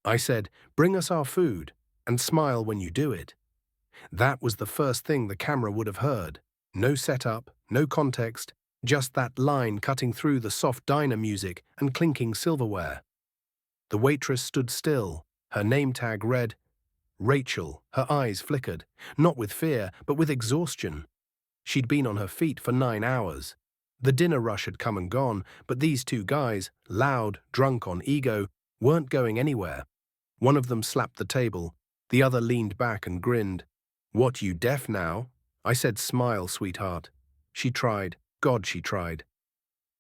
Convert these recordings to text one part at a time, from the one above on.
I said, "Bring us our food, and smile when you do it." That was the first thing the camera would have heard. No setup, no context, just that line cutting through the soft diner music and clinking silverware. The waitress stood still, her name tag read, Rachel. Her eyes flickered, not with fear, but with exhaustion. She'd been on her feet for 9 hours. The dinner rush had come and gone, but these two guys, loud, drunk on ego, weren't going anywhere. One of them slapped the table, the other leaned back and grinned. "What, you deaf now?" I said, "Smile, sweetheart." She tried. God, she tried.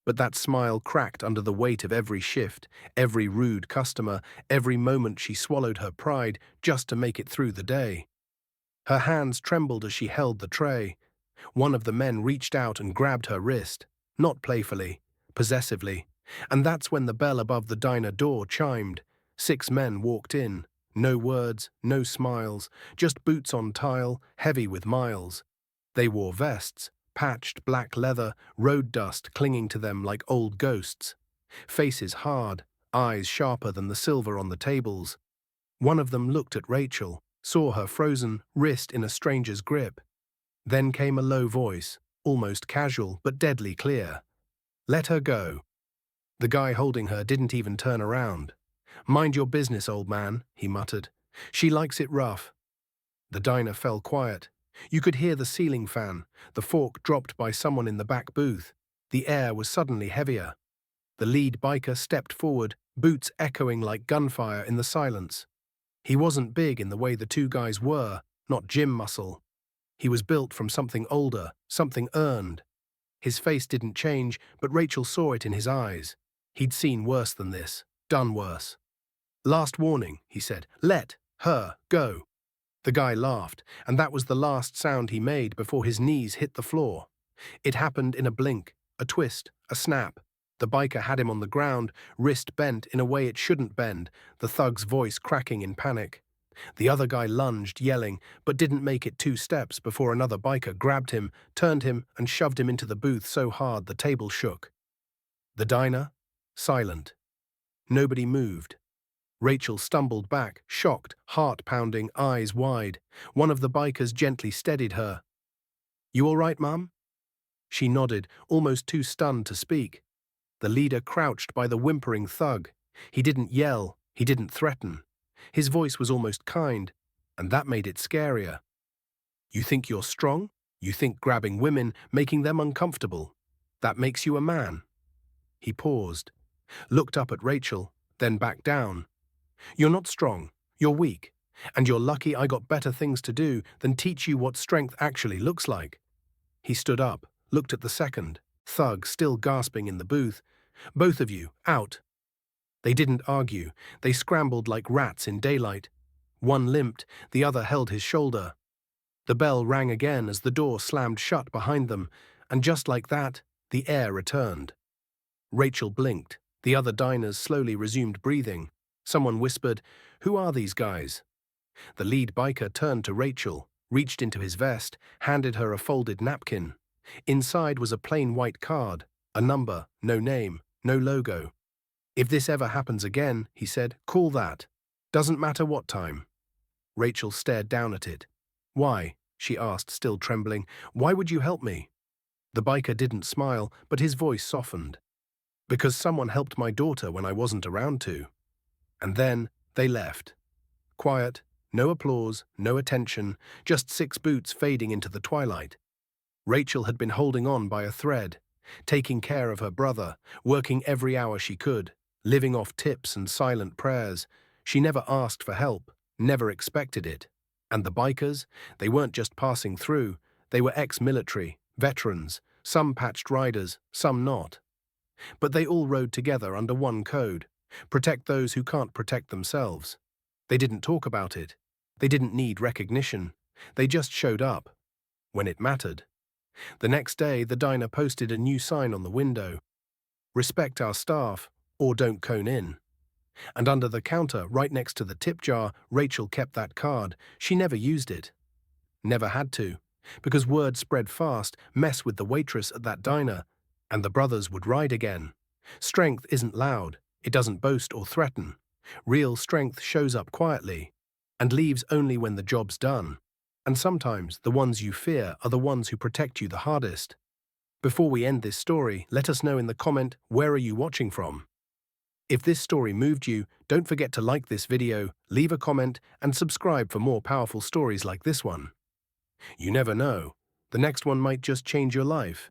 But that smile cracked under the weight of every shift, every rude customer, every moment she swallowed her pride just to make it through the day. Her hands trembled as she held the tray. One of the men reached out and grabbed her wrist, not playfully, possessively, and that's when the bell above the diner door chimed. 6 men walked in. No words, no smiles, just boots on tile, heavy with miles. They wore vests, patched black leather, road dust clinging to them like old ghosts. Faces hard, eyes sharper than the silver on the tables. One of them looked at Rachel, saw her frozen wrist in a stranger's grip. Then came a low voice, almost casual but deadly clear. "Let her go." The guy holding her didn't even turn around. "Mind your business, old man," he muttered. "She likes it rough." The diner fell quiet. You could hear the ceiling fan, the fork dropped by someone in the back booth. The air was suddenly heavier. The lead biker stepped forward, boots echoing like gunfire in the silence. He wasn't big in the way the two guys were, not gym muscle. He was built from something older, something earned. His face didn't change, but Rachel saw it in his eyes. He'd seen worse than this, done worse. "Last warning," he said. "Let her go." The guy laughed, and that was the last sound he made before his knees hit the floor. It happened in a blink, a twist, a snap. The biker had him on the ground, wrist bent in a way it shouldn't bend, the thug's voice cracking in panic. The other guy lunged, yelling, but didn't make it 2 steps before another biker grabbed him, turned him, and shoved him into the booth so hard the table shook. The diner? Silent. Nobody moved. Rachel stumbled back, shocked, heart pounding, eyes wide. One of the bikers gently steadied her. "You all right, Mum?" She nodded, almost too stunned to speak. The leader crouched by the whimpering thug. He didn't yell, he didn't threaten. His voice was almost kind, and that made it scarier. "You think you're strong? You think grabbing women, making them uncomfortable, that makes you a man?" He paused, looked up at Rachel, then back down. "You're not strong, you're weak, and you're lucky I got better things to do than teach you what strength actually looks like." He stood up, looked at the second, thug still gasping in the booth. "Both of you, out." They didn't argue, they scrambled like rats in daylight. One limped, the other held his shoulder. The bell rang again as the door slammed shut behind them, and just like that, the air returned. Rachel blinked, the other diners slowly resumed breathing. Someone whispered, "Who are these guys?" The lead biker turned to Rachel, reached into his vest, handed her a folded napkin. Inside was a plain white card, a number, no name, no logo. "If this ever happens again," he said, "call that. Doesn't matter what time." Rachel stared down at it. "Why?" she asked, still trembling. "Why would you help me?" The biker didn't smile, but his voice softened. "Because someone helped my daughter when I wasn't around to." And then they left. Quiet, no applause, no attention, just 6 boots fading into the twilight. Rachel had been holding on by a thread, taking care of her brother, working every hour she could, living off tips and silent prayers. She never asked for help, never expected it. And the bikers, they weren't just passing through, they were ex-military, veterans, some patched riders, some not. But they all rode together under one code: protect those who can't protect themselves. They didn't talk about it. They didn't need recognition. They just showed up. When it mattered. The next day, the diner posted a new sign on the window: "Respect our staff, or don't cone in." And under the counter, right next to the tip jar, Rachel kept that card. She never used it. Never had to, because word spread fast, mess with the waitress at that diner, and the brothers would ride again. Strength isn't loud. It doesn't boast or threaten. Real strength shows up quietly and leaves only when the job's done. And sometimes the ones you fear are the ones who protect you the hardest. Before we end this story, let us know in the comment, where are you watching from? If this story moved you, don't forget to like this video, leave a comment, and subscribe for more powerful stories like this one. You never know. The next one might just change your life.